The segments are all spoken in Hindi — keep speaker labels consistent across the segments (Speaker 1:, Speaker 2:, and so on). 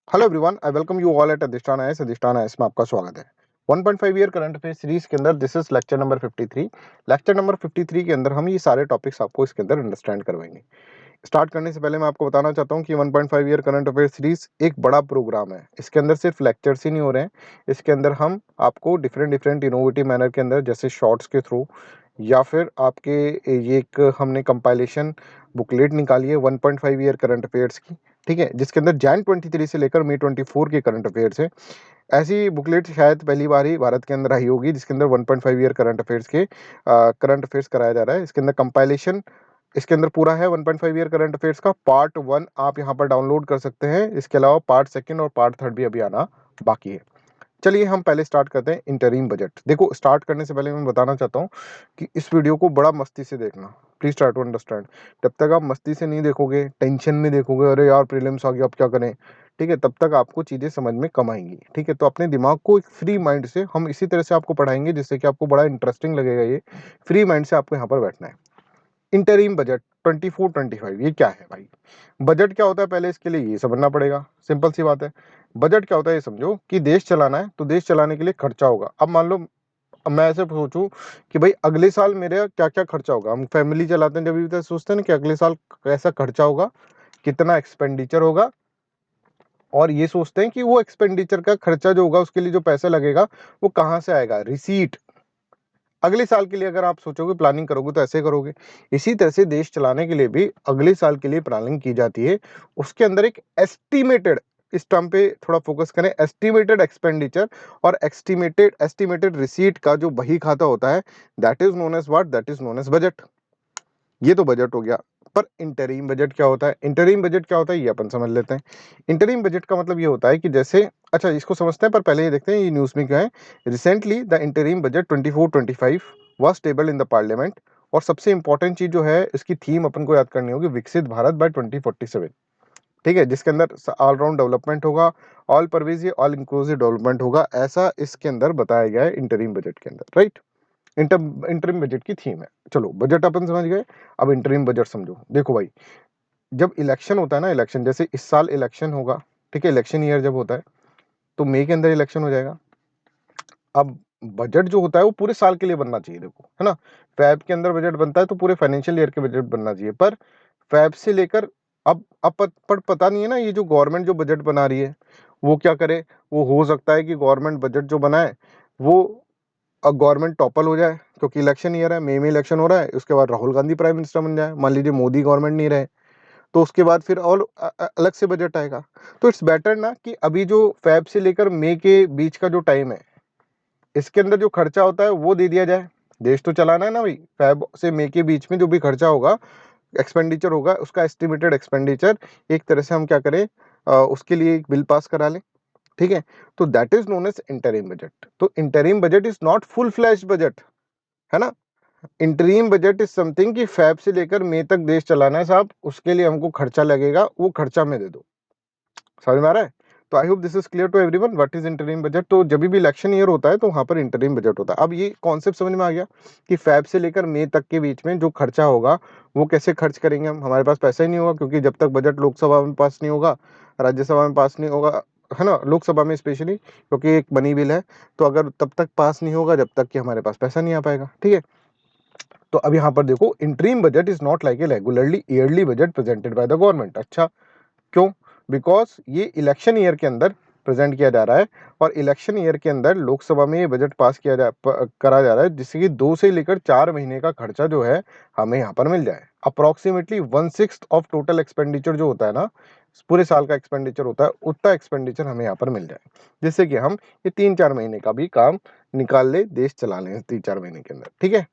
Speaker 1: Hello everyone, I welcome you all at अधिष्ठान आईएएस। अधिष्ठान आईएएस में आपका स्वागत है। 1.5 ईयर करंट अफेयर सीरीज के अंदर this is lecture number 53। Lecture number 53 के अंदर हम ये सारे टॉपिक्स आपको इसके अंदर अंडरस्टैंड करवाएंगे। स्टार्ट करने से पहले मैं आपको बताना चाहता हूँ कि 1.5 ईयर करंट अफेयर सीरीज एक बड़ा प्रोग्राम है। इसके अंदर सिर्फ लेक्चर्स ही नहीं हो रहे हैं, इसके अंदर हम आपको डिफरेंट डिफरेंट इनोवेटिव मैनर के अंदर, जैसे शॉर्ट्स के थ्रू या फिर आपके ये एक हमने कंपाइलेशन बुकलेट निकाली है 1.5 ईयर करंट अफेयर्स की, ठीक है, जिसके अंदर जैन 23 से लेकर मई 24 के करंट अफेयर्स है। ऐसी बुकलेट शायद पहली बार ही भारत के अंदर आई होगी जिसके अंदर 1.5 ईयर करंट अफेयर्स के करंट अफेयर्स कराया जा रहा है। इसके अंदर कंपाइलेशन इसके अंदर पूरा है 1.5 ईयर करंट अफेयर्स का। पार्ट 1 आप यहाँ पर डाउनलोड कर सकते हैं, इसके अलावा पार्ट 2 और पार्ट 3 भी अभी आना बाकी है। चलिए हम पहले स्टार्ट करते हैं इंटरिम बजट। देखो, स्टार्ट करने से पहले मैं बताना चाहता हूँ कि इस वीडियो को बड़ा मस्ती से देखना, प्लीज ट्राई टू अंडरस्टैंड। जब तक आप मस्ती से नहीं देखोगे, टेंशन में देखोगे, अरे यार प्रीलिम्स आ गया अब क्या करें, ठीक है, तब तक आपको चीज़ें समझ में कम आएंगी। ठीक है, तो अपने दिमाग को एक फ्री माइंड से हम इसी तरह से आपको पढ़ाएंगे जिससे कि आपको बड़ा इंटरेस्टिंग लगेगा। ये फ्री माइंड से आपको यहाँ पर बैठना है। इंटरिम बजट 24-25 ये क्या है भाई? बजट क्या होता है, पहले इसके लिए ये समझना पड़ेगा। सिंपल सी बात है। बजट क्या होता है ये समझो कि देश चलाना है तो देश चलाने के लिए खर्चा होगा। अब मान लो, अब मैं ऐसे सोचूं कि भाई अगले साल मेरा क्या क्या खर्चा होगा। हम फैमिली चलाते हैं जब भी तो सोचते हैं ना कि अगले साल कैसा खर्चा होगा, कितना एक्सपेंडिचर होगा, और ये सोचते हैं कि वो एक्सपेंडिचर का खर्चा जो होगा उसके लिए जो पैसा लगेगा वो कहाँ से आएगा, रिसीट। अगले साल के लिए अगर आप सोचोगे, प्लानिंग करोगे तो ऐसे करोगे। इसी तरह से देश चलाने के लिए भी अगले साल के लिए प्लानिंग की जाती है। उसके अंदर एक एस्टिमेटेड, इस टर्म पे थोड़ा फोकस करें, एस्टिमेटेड एक्सपेंडिचर और एस्टिमेटेड रिसीट का जो बही खाता होता है, that is known as what, that is known as budget. ये तो बजट हो गया। पर इंटरिम बजट क्या होता है? इंटरिम बजट क्या होता है ये अपन समझ लेते हैं। इंटरिम बजट का मतलब ये होता है कि जैसे, अच्छा इसको समझते हैं पर पहले ये देखते हैं ये न्यूज़ में क्या है। Recently the interim budget 24-25 was tabled in the parliament. और सबसे इंपॉर्टेंट चीज जो है, इसकी थीम अपन को याद करनी होगी, विकसित भारत बाय 2047। ठीक है, जिसके अंदर ऑल राउंड डेवलपमेंट होगा, all pervasive all inclusive development होगा, ऐसा इसके अंदर बताया गया है इंटरिम बजट के अंदर, राइट। इंटरिम बजट की थीम है। चलो बजट अपन समझ गए, अब इंटरिम बजट समझो। देखो भाई, जब इलेक्शन होता है ना, इलेक्शन जैसे इस साल इलेक्शन होगा, ठीक है, इलेक्शन ईयर जब होता है तो मई के अंदर इलेक्शन हो जाएगा। अब बजट जो होता है वो पूरे साल के लिए बनना चाहिए, देखो है ना। फैब के अंदर बजट बनता है तो पूरे फाइनेंशियल ईयर के बजट बनना चाहिए। पर फैब से लेकर अब पर पता नहीं है ना, ये जो गवर्नमेंट जो बजट बना रही है वो क्या करे। वो हो सकता है कि गवर्नमेंट बजट जो बनाए वो गवर्नमेंट टॉपल हो जाए, क्योंकि इलेक्शन ईयर है, मई में इलेक्शन हो रहा है, उसके बाद राहुल गांधी प्राइम मिनिस्टर बन जाए, मान लीजिए मोदी गवर्नमेंट नहीं रहे, तो उसके बाद फिर और अलग से बजट आएगा। तो इट्स बेटर ना कि अभी जो फैब से लेकर मई के बीच का जो टाइम है, इसके अंदर जो खर्चा होता है वो दे दिया जाए। देश तो चलाना है ना भाई, फैब से मई के बीच में जो भी खर्चा होगा, एक्सपेंडिचर होगा, उसका एस्टिमेटेड एक्सपेंडिचर एक तरह से हम क्या करें, उसके लिए एक बिल पास करा लें। ठीक है, तो that is known as interim budget. तो interim budget is not full flash budget, है ना। इंटरिम बजट इज समथिंग कि फैब से लेकर मई तक देश चलाना है साहब, उसके लिए हमको खर्चा लगेगा, वो खर्चा में दे दो। समझ में आ रहा है? तो I hope this is clear to everyone what is interim budget. तो जब भी इलेक्शन ईयर होता है तो वहां पर इंटरिम बजट होता है। अब ये कॉन्सेप्ट समझ में आ गया कि फैब से लेकर मई तक के बीच में जो खर्चा होगा वो कैसे खर्च करेंगे हम। हमारे पास पैसा ही नहीं होगा, क्योंकि जब तक बजट लोकसभा में पास नहीं होगा, राज्यसभा में पास नहीं होगा, है ना, लोकसभा में स्पेशली, क्योंकि एक बनी बिल है, तो अगर तब तक पास नहीं होगा जब तक कि हमारे पास पैसा नहीं आ पाएगा। ठीक है, तो अब यहाँ पर देखो, interim budget is not like a regularly yearly budget presented by the government. अच्छा, क्यों? बिकॉज ये इलेक्शन ईयर के अंदर प्रेजेंट किया जा रहा है, और इलेक्शन ईयर के अंदर लोकसभा में ये बजट पास करा जा रहा है, जिससे कि 2 से लेकर 4 महीने का खर्चा जो है हमें यहाँ पर मिल जाए। अप्रोक्सीमेटली 1/6 ऑफ टोटल एक्सपेंडिचर जो होता है ना, पूरे साल का एक्सपेंडिचर होता है, उतना एक्सपेंडिचर हमें यहाँ पर मिल जाए, जिससे कि हम ये 3-4 महीने का भी काम निकाल ले, देश चला लें 3-4 महीने के अंदर। ठीक है,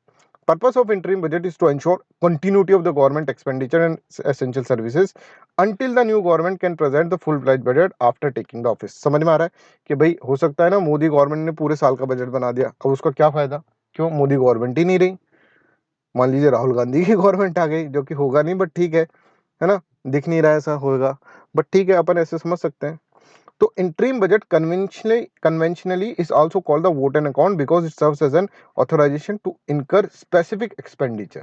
Speaker 1: purpose of interim budget is to ensure continuity of the government expenditure and essential services until the new government can present the full fledged budget after taking the office। समझ में आ रहा है कि भाई हो सकता है ना मोदी गवर्नमेंट ने पूरे साल का बजट बना दिया, अब उसका क्या फायदा, क्यों, मोदी गवर्नमेंट ही नहीं रही। मान लीजिए राहुल गांधी की गवर्नमेंट आ गई, जो कि होगा नहीं, बट ठीक है ना, दिख नहीं रहा है ऐसा होगा, बट ठीक है, अपन ऐसे समझ सकते हैं। तो interim budget conventionally is also called the vote and account because it serves as an authorization to incur specific expenditure,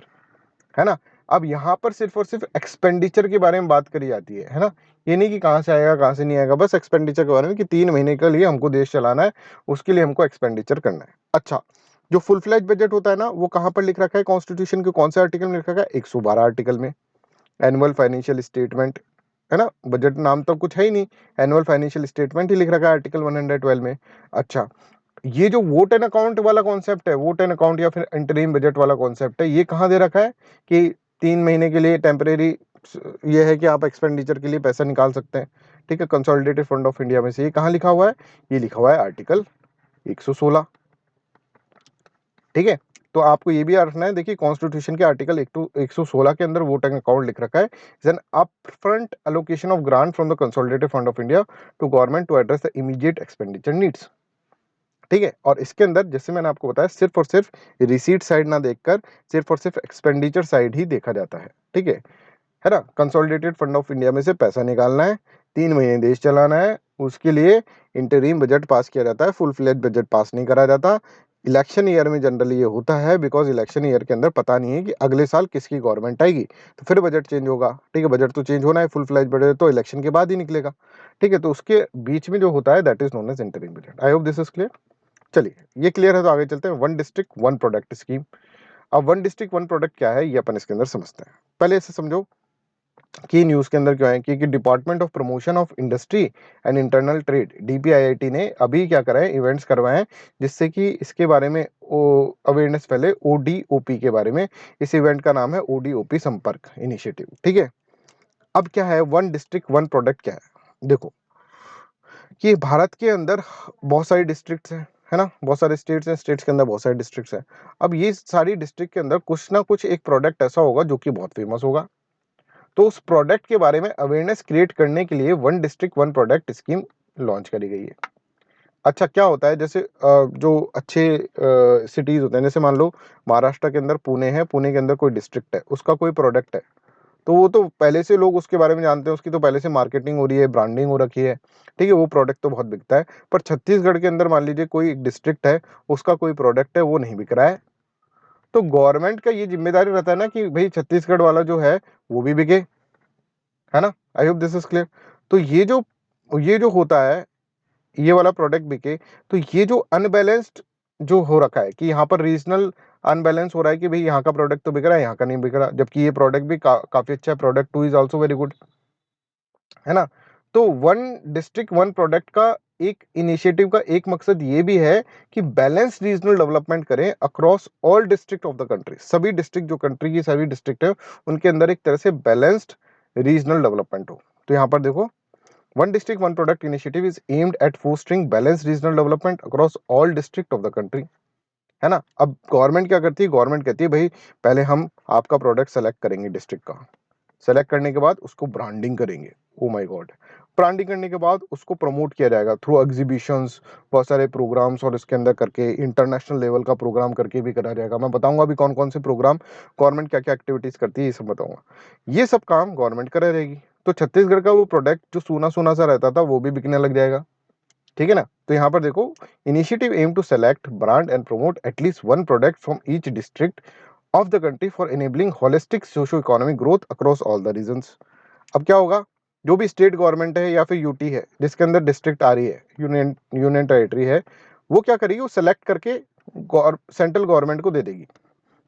Speaker 1: है ना। अब यहाँ पर सिर्फ और सिर्फ एक्सपेंडिचर के बारे में बात करी जाती है ना, ये नहीं कि कहाँ से आएगा कहाँ से नहीं आएगा, बस एक्सपेंडिचर के बारे में कि 3 महीने के लिए हमको देश चलाना है, उसके लिए हमको एक्सपेंडिचर करना है। अच्छा, जो फुल फ्लैज बजट होता है ना, वो कहाँ पर लिख रखा है कॉन्स्टिट्यूशन के कौन से आर्टिकल में लिख रखा है? 112 आर्टिकल में। एनुअल फाइनेंशियल स्टेटमेंट, है ना, बजट नाम तो कुछ है ही नहीं, एनुअल फाइनेंशियल स्टेटमेंट ही लिख रखा है आर्टिकल 112 में। अच्छा, ये जो वोट एंड अकाउंट वाला कॉन्सेप्ट है, वोट एंड अकाउंट या फिर इंटरिम बजट वाला कॉन्सेप्ट है, ये कहाँ दे रखा है कि 3 महीने के लिए टेम्परेरी ये है कि आप एक्सपेंडिचर के लिए पैसा निकाल सकते हैं, ठीक है, कंसोलिडेटेड फंड ऑफ इंडिया में से। ये कहाँ लिखा हुआ है? ये लिखा हुआ है आर्टिकल 116, ठीक है। तो आपको ये भी याद रखना है, देखिए कॉन्स्टिट्यूशन के आर्टिकल 116 के अंदर वोट एंड अकाउंट लिख रखा है, is an upfront allocation of grant from the consolidated fund of India to government to address the immediate expenditure needs, ठीक है। और इसके अंदर जैसे मैंने आपको बताया, सिर्फ और सिर्फ रिसीट साइड ना देखकर सिर्फ और सिर्फ एक्सपेंडिचर साइड ही देखा जाता है, ठीक है ना। कंसोलिडेटेड फंड ऑफ इंडिया में से पैसा निकालना है, 3 महीने देश चलाना है, उसके लिए इंटरिम बजट पास किया जाता है, फुल फ्लेज बजट पास नहीं करा जाता। इलेक्शन ईयर में जनरली ये होता है, बिकॉज इलेक्शन ईयर के अंदर पता नहीं है कि अगले साल किसकी गवर्नमेंट आएगी, तो फिर बजट चेंज होगा, ठीक है। बजट तो चेंज होना है, फुल फ्लेज बजट तो इलेक्शन के बाद ही निकलेगा, ठीक है। तो उसके बीच में जो होता है that is known as interim budget. I hope this is clear. चलिए, ये क्लियर है तो आगे चलते हैं। One district one product scheme. अब वन डिस्ट्रिक्ट वन प्रोडक्ट क्या है, ये अपन इसके अंदर समझते हैं। पहले इसे समझो कि न्यूज के अंदर क्यों है, क्योंकि department of promotion of industry and internal trade DPIIT ने अभी क्या करा है, इवेंट्स करवाए हैं, जिससे कि इसके बारे में अवेयरनेस फैले, ओडीओपी के बारे में। इस इवेंट का नाम है ओडीओपी संपर्क इनिशिएटिव, ठीक है। अब क्या है वन डिस्ट्रिक्ट वन प्रोडक्ट, क्या है? देखो कि भारत के अंदर बहुत सारी डिस्ट्रिक्ट्स हैं, है ना, बहुत सारे स्टेट्स हैं, स्टेट्स के अंदर बहुत सारे डिस्ट्रिक्ट्स हैं। अब ये सारी डिस्ट्रिक्ट के अंदर कुछ ना कुछ एक प्रोडक्ट ऐसा होगा जो कि बहुत फेमस होगा, तो उस प्रोडक्ट के बारे में अवेयरनेस क्रिएट करने के लिए one district one product scheme launch करी गई है। अच्छा, क्या होता है, जैसे जो अच्छे सिटीज होते हैं, जैसे मान लो महाराष्ट्र के अंदर पुणे है, पुणे के अंदर कोई डिस्ट्रिक्ट है, उसका कोई प्रोडक्ट है, तो वो तो पहले से लोग उसके बारे में जानते हैं, उसकी तो पहले से मार्केटिंग हो रही है, ब्रांडिंग हो रखी है, ठीक है, वो प्रोडक्ट तो बहुत बिकता है। पर छत्तीसगढ़ के अंदर मान लीजिए कोई एक डिस्ट्रिक्ट है, उसका कोई प्रोडक्ट है, वो नहीं बिक रहा है, तो गवर्नमेंट का ये जिम्मेदारी रहता है ना कि भाई छत्तीसगढ़ वाला जो है वो भी बिके, है ना। आई होप दिस इज क्लियर। तो ये जो होता है, ये वाला प्रोडक्ट बिके, तो ये जो अनबैलेंस्ड जो हो रखा है कि यहाँ पर रीजनल अनबैलेंस हो रहा है कि भाई यहाँ का प्रोडक्ट तो बिक रहा है, यहाँ का नहीं बिक रहा, जबकि ये प्रोडक्ट भी काफी अच्छा है, product two is also very good, है ना। तो वन डिस्ट्रिक्ट वन प्रोडक्ट का एक इनिशिएटिव का एक मकसद ये भी है कि बैलेंस रीजनल डेवलपमेंट करें across all district of the country. सभी डिस्ट्रिक्ट, जो कंट्री की सभी डिस्ट्रिक्ट है, उनके अंदर एक तरह से बैलेंस्ड रीजनल डेवलपमेंट हो। तो यहाँ पर देखो, one district one product initiative is aimed at fostering balance regional development across all district of the country, है ना। अब गवर्नमेंट क्या करती है, गवर्नमेंट कहती है भाई पहले हम आपका प्रोडक्ट सेलेक्ट करेंगे डिस्ट्रिक्ट का, सेलेक्ट करने के बाद उसको ब्रांडिंग करेंगे, ओ माय गॉड, ब्रांडिंग करने के बाद उसको प्रमोट किया जाएगा थ्रू एग्जीबिशंस, बहुत सारे प्रोग्राम्स, और इसके अंदर करके इंटरनेशनल लेवल का प्रोग्राम करके भी करा जाएगा। मैं बताऊंगा अभी कौन कौन से प्रोग्राम, गवर्नमेंट क्या क्या एक्टिविटीज करती है, ये सब बताऊंगा। ये सब काम गवर्नमेंट करा रहेगी, तो छत्तीसगढ़ का वो प्रोडक्ट जो सूना सूना सा रहता था वो भी बिकने लग जाएगा, ठीक है ना। तो यहाँ पर देखो, initiative aim to select brand and promote at least one product from each district of the country for enabling holistic socio economic growth across all the regions. अब क्या होगा, जो भी स्टेट गवर्नमेंट है या फिर यूटी है जिसके अंदर डिस्ट्रिक्ट आ रही है, यूनियन यूनियन टेरिटरी है, वो क्या करेगी, वो सेलेक्ट करके सेंट्रल गवर्नमेंट को दे देगी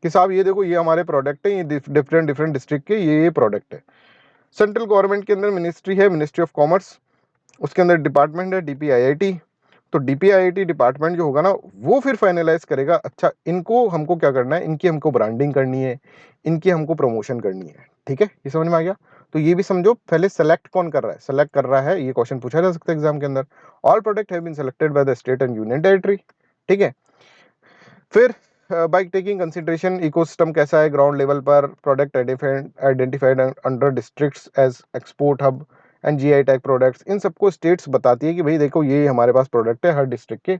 Speaker 1: कि साहब ये देखो, ये हमारे प्रोडक्ट है, ये डिफरेंट डिफरेंट डिस्ट्रिक्ट के ये प्रोडक्ट है। सेंट्रल गवर्नमेंट के अंदर मिनिस्ट्री है, मिनिस्ट्री ऑफ कॉमर्स, उसके अंदर डिपार्टमेंट है डीपीआईआईटी, तो डीपीआईआईटी डिपार्टमेंट जो होगा ना, वो फिर फाइनलाइज करेगा, अच्छा इनको हमको क्या करना है, इनकी हमको ब्रांडिंग करनी है, इनकी हमको प्रमोशन करनी है, ठीक है, ये समझ में आ गया। तो ये भी समझो, पहले सेलेक्ट कौन कर रहा है, सेलेक्ट कर रहा है, ये क्वेश्चन पूछा जा सकता है एग्जाम के अंदर। All product have been selected by the state and union territory, ठीक है। फिर बाय टेकिंग कंसिडरेशन इकोसिस्टम कैसा है ग्राउंड लेवल पर, product identified under districts as export hub and GI tag products, इन सबको स्टेट्स बताती है कि भाई देखो ये हमारे पास प्रोडक्ट है हर डिस्ट्रिक्ट के।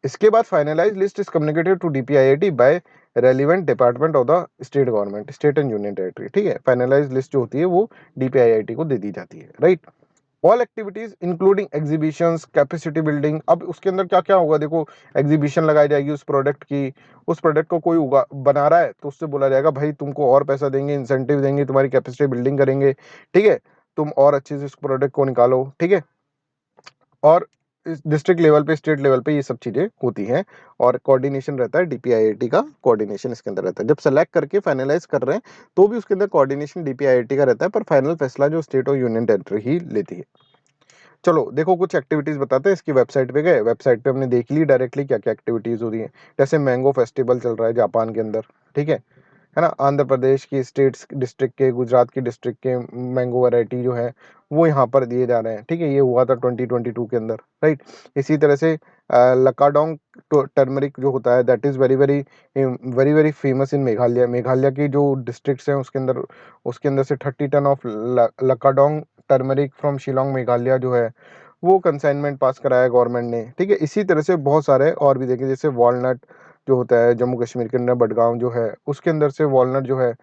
Speaker 1: इसके बाद finalise list is communicated to DPIIT by relevant department of the state government, state and union territory, ठीक है। फाइनलाइज लिस्ट जो होती है वो डीपीआईआईटी को दे दी जाती है, right. All activities including exhibitions, capacity building. अब उसके अंदर क्या क्या होगा, देखो एग्जीबिशन लगाई जाएगी उस प्रोडक्ट की, उस प्रोडक्ट को कोई बना रहा है तो उससे बोला जाएगा भाई तुमको और पैसा देंगे, इंसेंटिव देंगे, तुम्हारी कैपेसिटी बिल्डिंग करेंगे, ठीक है, तुम और अच्छे से इस प्रोडक्ट को निकालो, ठीक है। और डिस्ट्रिक्ट लेवल पे, स्टेट लेवल पे ये सब चीजें होती हैं और कोऑर्डिनेशन रहता है, डीपीआईआईटी का कोऑर्डिनेशन इसके अंदर रहता है। जब सेलेक्ट करके फाइनलाइज कर रहे हैं तो भी उसके अंदर कोऑर्डिनेशन डीपीआईआईटी का रहता है, पर फाइनल फैसला जो स्टेट और यूनियन टेरिटरी ही लेती है। चलो देखो कुछ एक्टिविटीज बताते हैं। इसकी वेबसाइट पे गए, वेबसाइट पे हमने देख ली डायरेक्टली क्या क्या एक्टिविटीज हो रही है। जैसे मैंगो फेस्टिवल चल रहा है जापान के अंदर, ठीक है ना। आंध्र प्रदेश की स्टेट्स डिस्ट्रिक्ट के, गुजरात की डिस्ट्रिक्ट के मैंगो वैरायटी जो है वो यहाँ पर दिए जा रहे हैं, ठीक है। ये हुआ था 2022 के अंदर, राइट। इसी तरह से लकाडोंग टर्मरिक जो होता है that is very very very very famous in Meghalaya. Meghalaya की जो डिस्ट्रिक्ट्स हैं उसके अंदर से 30 ton of Lakadong turmeric from Shillong Meghalaya जो है वो कंसाइनमेंट पास कराया गवर्नमेंट ने, ठीक है। इसी तरह से बहुत सारे और भी देखें, जैसे वॉलनट जो होता है जम्मू कश्मीर के अंदर बडगांव जो है उसके अंदर से वॉलनट जो है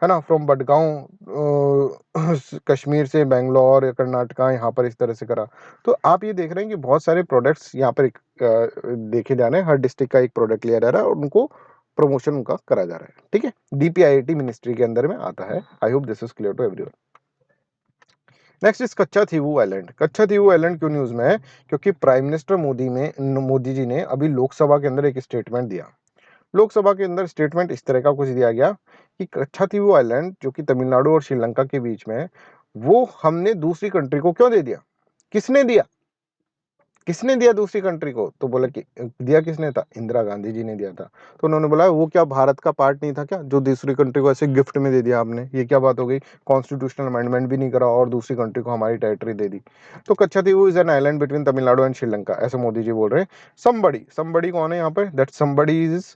Speaker 1: ना, फ्रॉम बडगांव कश्मीर से बेंगलोर या कर्नाटका यहाँ पर इस तरह से करा। तो आप ये देख रहे हैं कि बहुत सारे प्रोडक्ट्स यहाँ पर देखे जा रहे हैं, हर डिस्ट्रिक्ट का एक प्रोडक्ट लिया जा रहा है और उनको प्रमोशन उनका करा जा रहा है, ठीक है। डीपीआईआईटी मिनिस्ट्री के अंदर में आता है। I hope this is clear to everyone. Next is Katchatheevu island. कच्चा थीवू आइलैंड क्यों न्यूज में है, क्योंकि प्राइम मिनिस्टर मोदी जी ने अभी लोकसभा के अंदर एक स्टेटमेंट दिया। लोकसभा के अंदर स्टेटमेंट इस तरह का कुछ दिया गया कि कच्चा थीवू आइलैंड जो कि तमिलनाडु और श्रीलंका के बीच में है, वो हमने दूसरी कंट्री को क्यों दे दिया। किसने दिया, किसने दिया दूसरी कंट्री को, तो बोला कि दिया किसने था, इंदिरा गांधी जी ने दिया था। तो उन्होंने बोला वो क्या भारत का पार्ट नहीं था क्या, जो दूसरी कंट्री को ऐसे गिफ्ट में दे दिया आपने, ये क्या बात हो गई, कॉन्स्टिट्यूशनल अमेंडमेंट भी नहीं करा और दूसरी कंट्री को हमारी टेरिटरी दे दी। तो Katchatheevu is an island between Tamil Nadu and Sri Lanka, ऐसे मोदी जी बोल रहे हैं। समबड़ी कौन है यहाँ पर, that समबड़ी is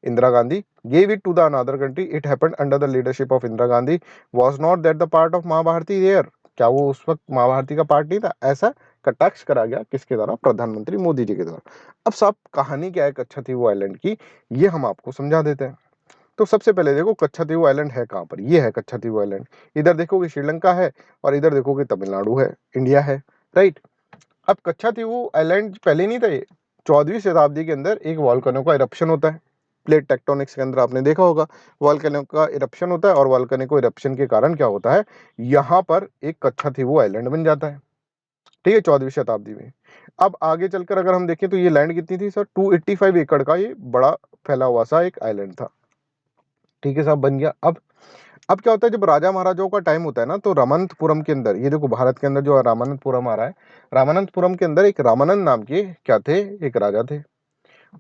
Speaker 1: Indira Gandhi gave it to the another country. It happened under the leadership of Indira Gandhi. Was not that the part of Mahabharti there? क्या वो उस वक्त महाभारती का पार्ट नहीं था, ऐसा कटाक्ष करा गया किसके द्वारा, प्रधानमंत्री मोदी जी के द्वारा। अब सब कहानी क्या है कच्छातीवू आइलैंड की, ये हम आपको समझा देते हैं। तो सबसे पहले देखो कच्छातीवू आइलैंड है कहाँ पर, ये है कच्छातीवू आइलैंड। इधर देखोगे श्रीलंका है और इधर देखोगे तमिलनाडु है, इंडिया है, राइट। अब कच्छातीवू आइलैंड पहले नहीं था ये, 14वीं शताब्दी के अंदर एक वॉल्केनो का इरप्शन होता है। प्लेट टेक्टोनिक्स के अंदर आपने देखा होगा, वॉल्केनो का इरप्शन होता है और वॉल्केनो इरप्शन के कारण क्या होता है, यहाँ पर एक कच्छातीवू आइलैंड बन जाता है, ठीक है, 14वीं शताब्दी में। अब आगे चलकर अगर हम देखें तो ये लैंड कितनी थी सर, 285 एकड़ का ये बड़ा फैला हुआ सा एक आइलैंड था, ठीक है साहब, बन गया। अब क्या होता है, जब राजा महाराजाओं का टाइम होता है ना, तो रामानंतपुरम के अंदर, ये देखो भारत के अंदर जो रामानंतपुरम आ रहा है, रामानंतपुरम के अंदर एक रामानंद नाम के क्या थे, एक राजा थे।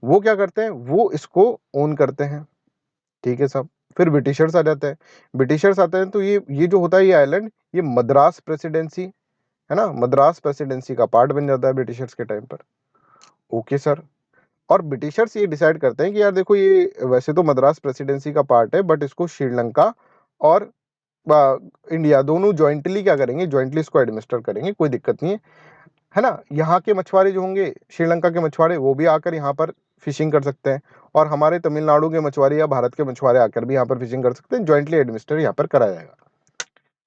Speaker 1: वो क्या करते हैं, वो इसको ओन करते हैं, ठीक है साहब। फिर ब्रिटिशर्स आ जाते हैं, ब्रिटिशर्स आते हैं तो ये जो होता है ये आइलैंड, ये मद्रास प्रेसिडेंसी, है ना, मद्रास प्रेसिडेंसी का पार्ट बन जाता है ब्रिटिशर्स के टाइम पर। Okay sir. और ब्रिटिशर्स ये डिसाइड करते हैं कि यार देखो ये वैसे तो मद्रास प्रेसिडेंसी का पार्ट है, बट इसको श्रीलंका और इंडिया दोनों ज्वाइंटली क्या करेंगे, ज्वाइंटली इसको एडमिनिस्टर करेंगे, कोई दिक्कत नहीं है ना। यहाँ के मछुआरे जो होंगे, श्रीलंका के मछुआरे, वो भी आकर यहाँ पर फिशिंग कर सकते हैं और हमारे तमिलनाडु के मछुआरे या भारत के मछुआरे आकर भी यहाँ पर फिशिंग कर सकते हैं, ज्वाइंटली एडमिनिस्टर यहाँ पर कराया जाएगा।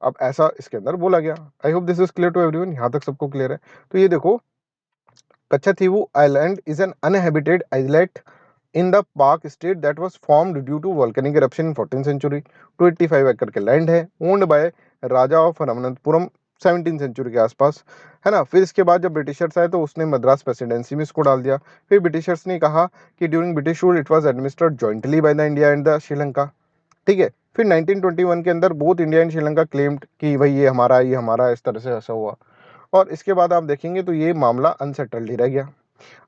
Speaker 1: अब ऐसा इसके अंदर बोला गया। I hope this is clear to everyone, यहाँ तक सबको क्लियर है। तो ये देखो Katchatheevu island is an uninhabited island in the Pak state that was formed due to volcanic eruption in 14th century। 285 एकड़ के लैंड है, owned by Raja of Ramanathapuram 17th century के आसपास, है ना। फिर इसके बाद जब ब्रिटिशर्स आए तो उसने मद्रास प्रेसिडेंसी में इसको डाल दिया। फिर ब्रिटिशर्स ने कहा कि during British rule it was administered jointly by the India and the Sri Lanka, ठीक है। फिर 1921 के अंदर both India and Sri Lanka claimed कि भाई ये हमारा इस तरह से ऐसा हुआ। और इसके बाद आप देखेंगे तो ये मामला अनसेटल्ड ही रह गया।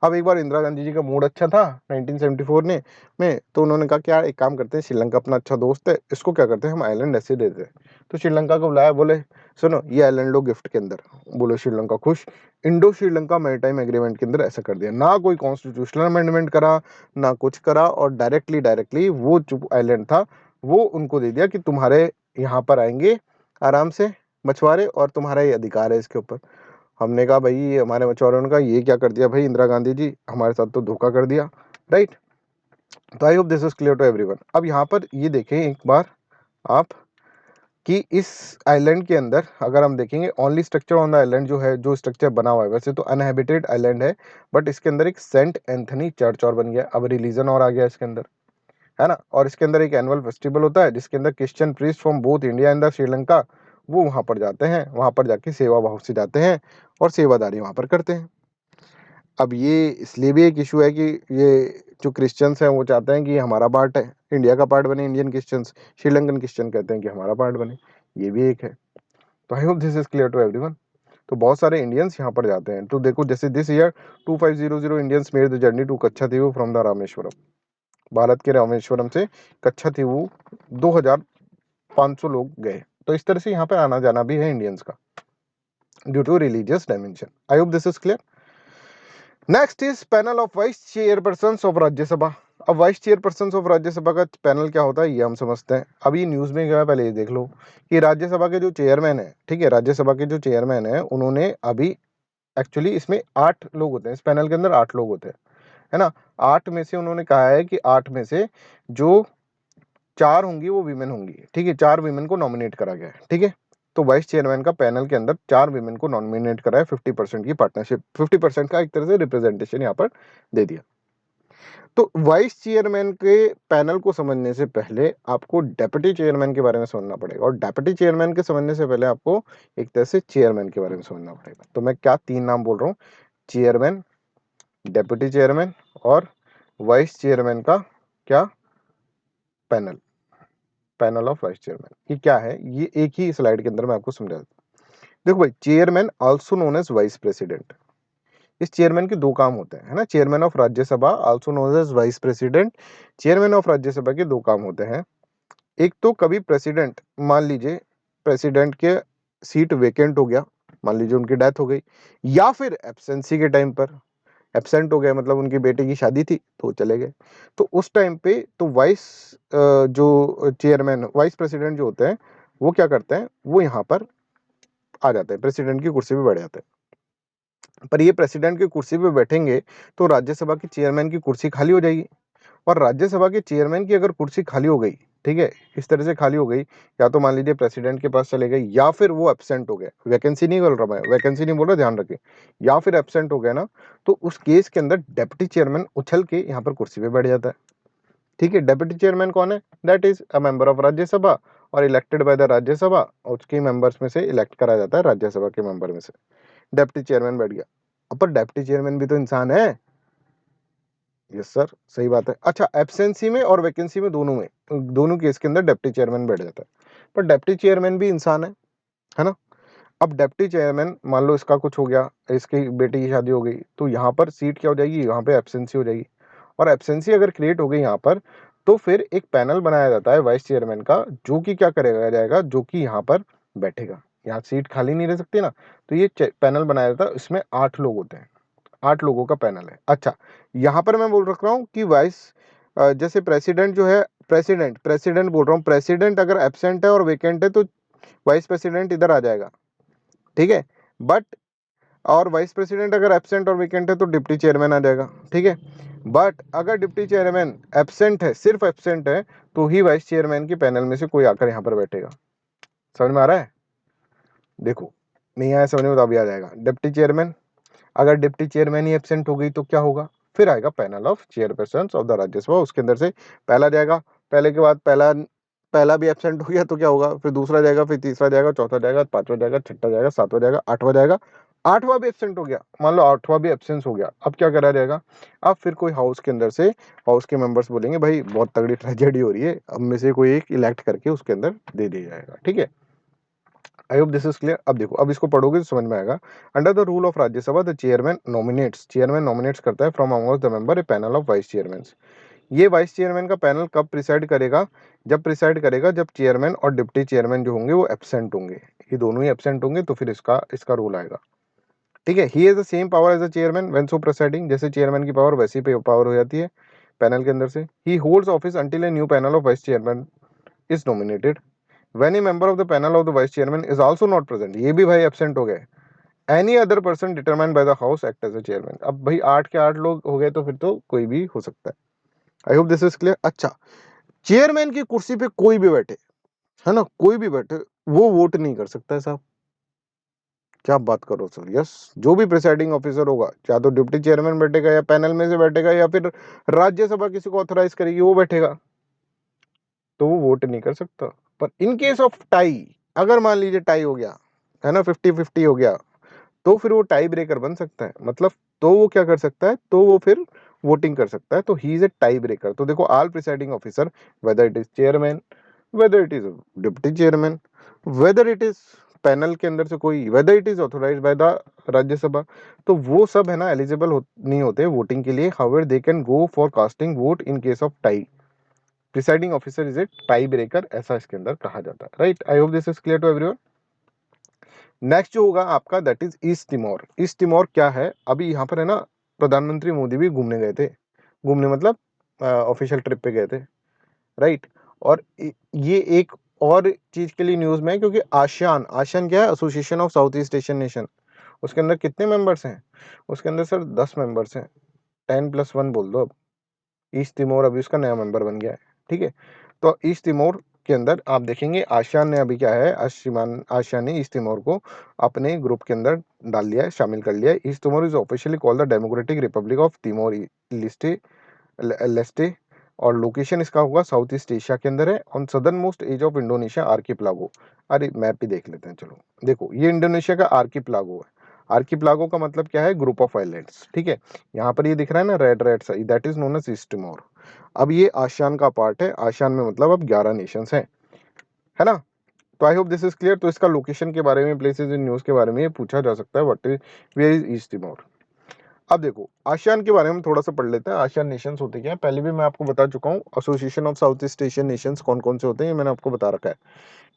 Speaker 1: अब एक बार इंदिरा गांधी जी का मूड अच्छा था 1974 में, तो उन्होंने कहा कि यार एक काम करते हैं, श्रीलंका अपना अच्छा दोस्त है, इसको क्या करते हैं हम आइलैंड ऐसे देते हैं। तो श्रीलंका को बुलाया, बोले सुनो ये आइलैंड लो गिफ्ट के अंदर। बोले श्रीलंका खुश। इंडो श्रीलंका मैरीटाइम एग्रीमेंट के अंदर ऐसा कर दिया, ना कोई कॉन्स्टिट्यूशनल अमेंडमेंट करा, ना कुछ करा, और डायरेक्टली वो जो आइलैंड था वो उनको दे दिया कि तुम्हारे यहाँ पर आएंगे आराम से मछुआरे और तुम्हारा ये अधिकार है इसके ऊपर। हमने कहा भाई, हमारे मछुआरों ने कहा ये क्या कर दिया भाई इंदिरा गांधी जी, हमारे साथ तो धोखा कर दिया, राइट। तो I hope this is clear to everyone. अब यहाँ पर ये देखें एक बार आप कि इस आइलैंड के अंदर अगर हम देखेंगे only structure on the island जो है, जो स्ट्रक्चर बना हुआ है, वैसे तो अनहैबिटेड आइलैंड है, बट इसके अंदर एक सेंट एंथनी चर्च और बन गया। अब रिलीजन और आ गया इसके अंदर, है ना। और इसके अंदर एक एनुअल फेस्टिवल होता है जिसके अंदर Christian priest from both India and the Sri Lanka वो वहां पर जाते हैं, वहां पर जाके सेवा भाव से जाते हैं और सेवादारी वहां पर करते हैं। अब ये इसलिए भी एक इशू है कि ये जो क्रिश्चियंस हैं वो चाहते हैं कि हमारा पार्ट है, इंडिया का पार्ट बने इंडियन क्रिश्चियंस, श्रीलंकन क्रिश्चियन कहते हैं कि हमारा पार्ट बने, ये भी एक है। तो I hope this is clear to everyone. तो बहुत सारे इंडियंस यहाँ पर जाते हैं। तो देखो जैसे this year 2500 Indians made the journey to Katchatheevu from the Rameswaram. Bharat के रामेश्वरम से कच्छातीवू 2500 लोग गए। तो इस तरह से यहाँ पर आना जाना भी है इंडियंस का due to religious dimension. I hope this is clear. Next is panel of vice chairperson of Rajya Sabha. अब वाइस चेयरपर्सन ऑफ राज्यसभा का पैनल क्या होता है ये हम समझते हैं। अभी न्यूज में क्या है पहले ये देख लो कि राज्यसभा के जो चेयरमैन है, ठीक है, राज्यसभा के जो चेयरमैन है उन्होंने अभी एक्चुअली इसमें 8 लोग होते हैं, इस पैनल के अंदर 8 लोग होते हैं, है ना। 8 में से उन्होंने कहा है कि 8 में से जो 4 होंगी वो वीमेन होंगी, ठीक है, 4 वीमेन को नॉमिनेट करा गया है, ठीक है। तो वाइस चेयरमैन का पैनल के अंदर 4 वीमेन को नॉमिनेट करा है, 50% की पार्टनरशिप, 50% का एक तरह से रिप्रेजेंटेशन यहाँ पर दे दिया। तो वाइस चेयरमैन के पैनल को समझने से पहले आपको डेप्यूटी चेयरमैन के बारे में समझना पड़ेगा, और डेप्यूटी चेयरमैन के समझने से पहले आपको एक तरह से चेयरमैन के बारे में समझना पड़ेगा। तो मैं क्या 3 नाम बोल रहा हूँ, चेयरमैन, डेप्यूटी चेयरमैन और वाइस चेयरमैन का क्या panel, panel of vice chairman. ये क्या है ये एक ही स्लाइड के अंदर मैं आपको समझा देता हूँ। देखो भाई, chairman also known as vice president, इस चेयरमैन के 2 काम होते हैं, है ना। Chairman of Rajya Sabha also known as vice president, chairman of Rajya Sabha के 2 काम होते हैं। एक तो कभी प्रेसिडेंट, मान लीजिए प्रेसिडेंट के सीट वेकेंट हो गया, मान लीजिए उनकी डेथ हो गई, या फिर एब्सेंसी के टाइम पर एब्सेंट हो गए, मतलब उनकी बेटे की शादी थी तो वो चले गए, तो उस टाइम पे तो वाइस जो चेयरमैन वाइस प्रेसिडेंट जो होते हैं वो क्या करते हैं, वो यहाँ पर आ जाते हैं, प्रेसिडेंट की कुर्सी पे बैठ जाते हैं। पर ये प्रेसिडेंट की कुर्सी पे बैठेंगे तो राज्यसभा की चेयरमैन की कुर्सी खाली हो जाएगी, और राज्यसभा के चेयरमैन की अगर कुर्सी खाली हो गई, ठीक है, इस तरह से खाली हो गई, या तो मान लीजिए प्रेसिडेंट के पास चले गए या फिर वो एब्सेंट हो गए, वैकेंसी नहीं बोल रहा मैं, वैकेंसी नहीं बोल रहा, ध्यान रखें, या फिर एब्सेंट हो गए ना, तो उस केस के अंदर डेप्यूटी चेयरमैन उछल के यहाँ पर कुर्सी पे बैठ जाता है, ठीक है। डेप्यूटी चेयरमैन कौन है, that is a member of Rajya Sabha और इलेक्टेड बाय द राज्यसभा, और उसके मेंबर्स में से इलेक्ट करा जाता है राज्यसभा के मेंबर में से, डेप्यूटी चेयरमैन बैठ गया। अब पर डेप्यूटी चेयरमैन भी तो इंसान है, यस सर, सही बात है। अच्छा, एब्सेंसी में और वैकेंसी में, दोनों केस के अंदर डेप्टी चेयरमैन बैठ जाता है, पर डेप्टी चेयरमैन भी इंसान है ना। अब डेप्टी चेयरमैन मान लो इसका कुछ हो गया, इसकी बेटी की शादी हो गई, तो यहाँ पर सीट क्या हो जाएगी, यहाँ पे एब्सेंसी हो जाएगी, और एब्सेंसी अगर क्रिएट हो गई यहाँ पर, तो फिर एक पैनल बनाया जाता है वाइस चेयरमैन का, जो कि क्या करेगा जाएगा, जो कि यहाँ पर बैठेगा, यहाँ सीट खाली नहीं रह सकती ना, तो ये पैनल बनाया जाता है, इसमें 8 लोग होते हैं, 8 लोगों का पैनल है। अच्छा, यहाँ पर मैं बोल रख रहा हूँ कि वाइस जैसे प्रेसिडेंट जो है, प्रेसिडेंट बोल रहा हूँ, प्रेसिडेंट अगर एब्सेंट है और वेकेंट है तो वाइस प्रेसिडेंट इधर आ जाएगा, ठीक है। बट और वाइस प्रेसिडेंट अगर एब्सेंट और वेकेंट है तो डिप्टी चेयरमैन आ जाएगा, ठीक है। बट अगर डिप्टी चेयरमैन एब्सेंट है, सिर्फ एब्सेंट है, तो ही वाइस चेयरमैन की पैनल में से कोई आकर यहाँ पर बैठेगा। समझ में आ रहा है? देखो, नहीं आया समझ में तो अभी आ जाएगा। डिप्टी चेयरमैन, अगर डिप्टी चेयरमैन ही एब्सेंट हो गई तो क्या होगा, फिर आएगा panel of chairperson of the Rajya Sabha, उसके अंदर से पहला जाएगा, पहले के बाद पहला भी एब्सेंट हो गया तो क्या होगा, फिर दूसरा जाएगा, फिर तीसरा जाएगा, चौथा जाएगा, पांचवा जाएगा, छठा जाएगा, सातवां जाएगा, आठवां जाएगा, आठवां भी एब्सेंट हो गया, मान लो आठवां भी एब्सेंस हो गया, अब क्या करा जाएगा, अब फिर कोई हाउस के अंदर से हाउस के मेंबर्स बोलेंगे भाई बहुत तगड़ी ट्रेजेडी हो रही है, अब में से कोई एक इलेक्ट करके उसके अंदर दे दिया जाएगा, ठीक है। I hope this is clear. अब देखो, अब इसको पढ़ोगे तो समझ में आएगा। Under the rule of Rajya Sabha the chairman nominates करता है from amongst the member A panel of vice chairman. ये वाइस चेयरमैन का पैनल कब प्रिसाइड करेगा, जब चेयरमैन और डिप्टी चेयरमैन जो होंगे वो एब्सेंट होंगे, ये दोनों ही एब्सेंट होंगे, तो फिर इसका रूल आएगा, ठीक है। He has the same power as the chairman when so presiding, जैसे चेयरमैन की पावर वैसी पे पावर हो जाती है पैनल के अंदर से। ही holds office until a new panel of vice chairman is nominated. When a member of the panel of the vice chairman is also not present, ये भी भाई एब्सेंट हो गए, any other person determined by the house act as a chairman. अब भाई 8 के 8 लोग हो गए तो फिर तो कोई भी हो सकता है। I hope this is clear. अच्छा, चेयरमैन की कुर्सी पे कोई भी बैठे, है ना, कोई भी बैठे, वो वोट नहीं कर सकता है साहब। क्या बात करो सर, यस। जो भी प्रिसाइडिंग ऑफिसर होगा, चाहे तो डिप्टी चेयरमैन बैठेगा या पैनल में से बैठेगा या फिर राज्यसभा किसी को ऑथराइज करेगी वो बैठेगा, तो वो वोट नहीं कर सकता। पर इन केस ऑफ टाई, अगर मान लीजिए टाई हो गया है ना, 50-50 हो गया, तो फिर वो टाई ब्रेकर बन सकता है। मतलब तो वो क्या कर सकता है, तो वो फिर वोटिंग कर सकता है, तो he is a tie breaker. तो देखो, all presiding officer, whether it is chairman, whether it is deputy chairman, whether it is panel के अंदर से कोई, whether it is authorise by the Rajya Sabha, तो वो सब है ना एलिजिबल नहीं होते वोटिंग के लिए। However they can go for casting vote in case of tie. Presiding officer is a tie breaker, ऐसा इसके अंदर कहा जाता है, right. I hope this is clear to everyone. Next जो होगा आपका, that is East Timor. East Timor क्या है, अभी यहाँ पर है ना प्रधानमंत्री मोदी भी घूमने गए थे, घूमने मतलब ऑफिशियल ट्रिप पे गए थे, राइट। और ये एक और चीज के लिए न्यूज में है, क्योंकि आसियान, आसियान क्या है, association of South East Asian nation, उसके अंदर कितने मेंबर्स हैं, उसके अंदर सर 10 मेंबर्स हैं, 10+1 बोल दो अब। ईस्ट तिमोर अभी उसका नया मेंबर बन गया है, ठीक है। तो ईस्ट तिमोर के अंदर आप देखेंगे आसियान ने अभी क्या है, आसियान ने ईस्ट तिमोर को अपने ग्रुप के अंदर डाल लिया है, शामिल कर लिया है। East Timor is officially called the Democratic Republic of Timor Leste Leste, और लोकेशन इसका होगा साउथ ईस्ट एशिया के अंदर है, on southern most edge of Indonesia archipelago. अरे मैप भी देख लेते हैं, चलो देखो, ये इंडोनेशिया का आर्किपेलागो है। आर्किपेलागो का मतलब क्या है, ग्रुप ऑफ आइलैंड्स, ठीक है। यहाँ पर ये दिख रहा है ना रेड रेड सा, that is known as East Timor. अब ये आसियान का पार्ट है, आसियान में मतलब अब 11 नेशंस हैं, है ना। तो I hope this is clear. तो इसका लोकेशन के बारे में, प्लेसेस इन न्यूज के बारे में ये पूछा जा सकता है, what is, where is East Timor. अब देखो आसियान के बारे में थोड़ा सा पढ़ लेते हैं। आसियान नेशंस होते क्या है, पहले भी मैं आपको बता चुका हूँ, association of South East Asian Nations कौन कौन से होते हैं ये मैंने आपको बता रखा है,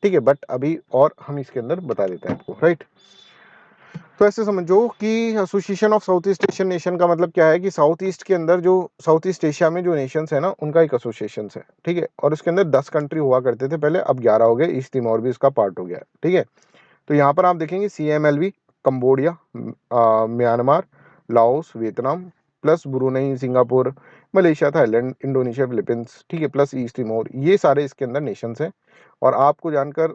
Speaker 1: ठीक है। बट अभी और हम इसके अंदर बता देते हैं आपको, राइट। तो ऐसे समझो कि association of South East Asian nation का मतलब क्या है, कि साउथ ईस्ट के अंदर जो साउथ ईस्ट एशिया में जो नेशंस है ना, उनका एक एसोसिएशन है, ठीक है। और उसके अंदर 10 कंट्री हुआ करते थे पहले, अब 11 हो गए, ईस्ट तिमोर भी इसका पार्ट हो गया, ठीक है। तो यहाँ पर आप देखेंगे CMLV, Cambodia, Myanmar, Laos, Vietnam, plus Brunei, Singapore, Malaysia, Thailand, Indonesia, Philippines, ठीक है, प्लस ईस्ट तिमोर, ये सारे इसके अंदर नेशंस हैं। और आपको जानकर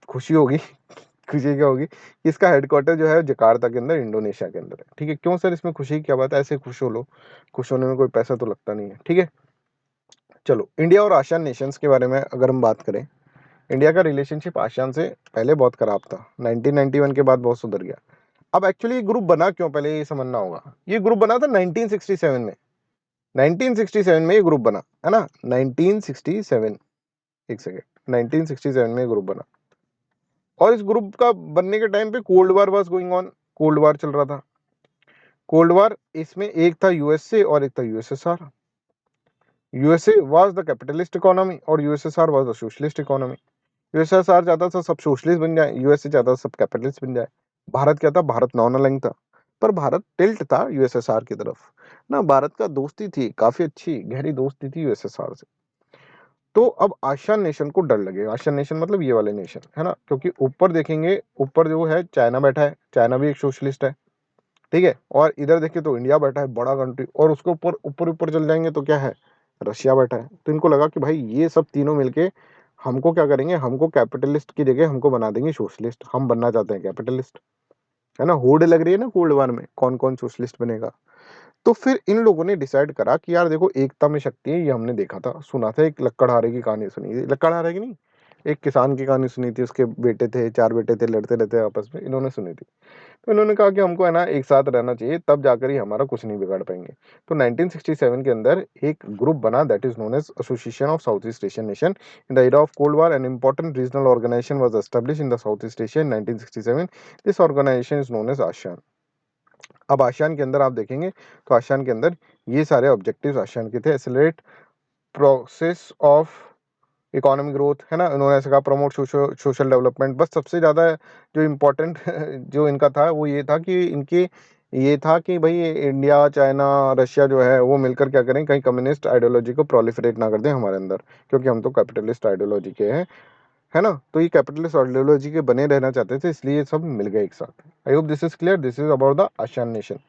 Speaker 1: खुशी होगी खुशी क्या होगी, इसका हेडक्वार्टर जो है जकार्ता के अंदर, इंडोनेशिया के अंदर है, ठीक है। क्यों सर, इसमें खुशी की क्या बात है, ऐसे खुश हो लो, खुश होने में कोई पैसा तो लगता नहीं है, ठीक है। चलो, इंडिया और आसियान नेशंस के बारे में अगर हम बात करें, इंडिया का रिलेशनशिप आसियान से पहले बहुत खराब था, 1991 के बाद बहुत सुधर गया। अब एक्चुअली ये ग्रुप बना क्यों, पहले ये समझना होगा। ये ग्रुप बना था 1967 में, 1967 में ये ग्रुप बना, है ना, 1967, एक सेकेंड, 1967 में ये ग्रुप बना। और इस ग्रुप का बनने के टाइम पे cold war was going on, cold war चल रहा था। कोल्ड वार, इसमें एक था यूएसए और एक था USSR. USA was the capitalist economy और USSR was the socialist economy. USSR चाहता था सब सोशलिस्ट बन जाए, यूएसए चाहता था सब कैपिटलिस्ट बन जाए। भारत क्या था, भारत नॉन अलाइंग था, पर भारत टिल्ट था यूएसएसआर की तरफ ना। भारत का दोस्ती थी, काफी अच्छी गहरी दोस्ती थी यूएसएसआर से। तो अब आसियान नेशन को डर लगे, आसियान नेशन मतलब ये वाले नेशन, है ना, क्योंकि ऊपर देखेंगे, ऊपर जो है चाइना बैठा है, चाइना भी एक सोशलिस्ट है, ठीक है। और इधर देखिए तो इंडिया बैठा है, बड़ा कंट्री, और उसके ऊपर ऊपर ऊपर चल जाएंगे तो क्या है, रशिया बैठा है। तो इनको लगा कि भाई ये सब तीनों मिलके हमको क्या करेंगे, हमको कैपिटलिस्ट की जगह हमको बना देंगे सोशलिस्ट, हम बनना चाहते हैं कैपिटलिस्ट, है ना। होड़ लग रही है ना कोल्ड वार में, कौन कौन सोशलिस्ट बनेगा। तो फिर इन लोगों ने डिसाइड करा कि यार देखो, एकता में शक्ति है, ये हमने देखा था, सुना था, एक लक्कड़हारे की कहानी सुनी थी, लक्कड़हारे की नहीं, एक किसान की कहानी सुनी थी, उसके बेटे थे, 4 बेटे थे, लड़ते रहते आपस में, इन्होंने सुनी थी। तो इन्होंने कहा कि हमको है ना एक साथ रहना चाहिए, तब जाकर ही हमारा कुछ नहीं बिगाड़ पाएंगे। तो 1967 के अंदर एक ग्रुप बना, that is known as Association of South East Asian Nation. In the era of cold war an important regional organisation was established in the South East Asia in 1967। This organisation is known as ASEAN. अब आसियान के अंदर आप देखेंगे तो आसियान के अंदर ये सारे ऑब्जेक्टिव्स आसियान के थे, accelerate process of economic growth, है ना, उन्होंने ऐसा कहा, प्रमोट सोशल डेवलपमेंट। बस सबसे ज़्यादा जो इम्पोर्टेंट जो इनका था वो ये था कि इनके ये था कि भाई इंडिया, चाइना, रशिया जो है वो मिलकर क्या करें, कहीं कम्युनिस्ट आइडियोलॉजी को प्रोलिफरेट ना कर दें हमारे अंदर, क्योंकि हम तो कैपिटलिस्ट आइडियोलॉजी के हैं, है ना। तो ये कैपिटलिस्ट आइडियोलॉजी के बने रहना चाहते थे, इसलिए ये सब मिल गए एक साथ। आई hope this is clear, this is about the ASEAN nation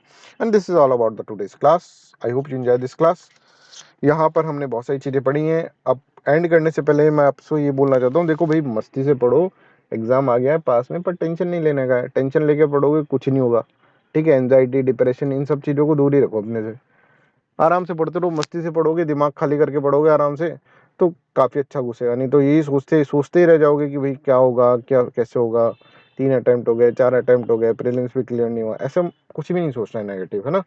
Speaker 1: and this is all about the today's class. I hope you enjoy this class. यहाँ पर हमने बहुत सारी चीज़ें पढ़ी हैं। अब एंड करने से पहले मैं आपसे ये बोलना चाहता हूँ, देखो भाई मस्ती से पढ़ो, एग्जाम आ गया है पास में, पर टेंशन नहीं लेने का है। टेंशन लेके पढ़ोगे कुछ नहीं होगा, ठीक है। एंजाइटी, डिप्रेशन, इन सब चीज़ों को दूर ही रखो अपने से। आराम से पढ़ते रहो, मस्ती से पढ़ोगे, दिमाग खाली करके पढ़ोगे आराम से, तो काफ़ी अच्छा घुसेगा। नहीं तो यही सोचते सोचते ही रह जाओगे कि भाई क्या होगा, क्या कैसे होगा, 3 अटेम्प्ट हो गए, 4 अटेम्प्ट हो गए, प्रीलिम्स भी क्लियर नहीं हुआ, ऐसा कुछ भी नहीं सोचना है नेगेटिव, है ना।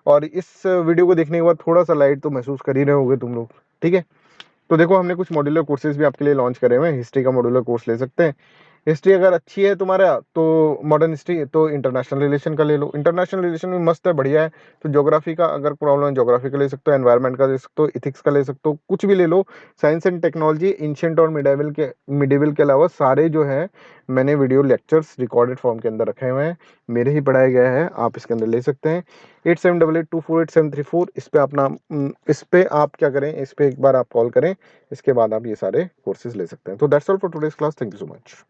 Speaker 1: और इस वीडियो को देखने के बाद थोड़ा सा लाइट तो महसूस कर ही रहे होगे तुम लोग, ठीक है। तो देखो हमने कुछ मॉड्यूलर कोर्सेज भी आपके लिए लॉन्च करे हुए हैं। हिस्ट्री का मॉड्यूलर कोर्स ले सकते हैं। हिस्ट्री अगर अच्छी है तुम्हारा तो मॉडर्न हिस्ट्री, तो इंटरनेशनल रिलेशन का ले लो। इंटरनेशनल रिलेशन भी मस्त है, बढ़िया है। तो ज्योग्राफी का अगर प्रॉब्लम है, ज्योग्राफी का ले सकते हो, एनवायरनमेंट का ले सकते हो, इथिक्स का ले सकते हो, कुछ भी ले लो। साइंस एंड टेक्नोलॉजी, एंशिएंट और मिडिवल के अलावा सारे जो है मैंने वीडियो लेक्चर्स रिकॉर्डेड फॉर्म के अंदर रखे हुए हैं, मेरे ही पढ़ाए गए हैं, आप इसके अंदर ले सकते हैं। 8788248734, इस पे अपना इस पे आप क्या करें, इस पे एक बार आप कॉल करें, इसके बाद आप ये सारे कोर्सेज ले सकते हैं। तो that's all for today's class, thank you so much.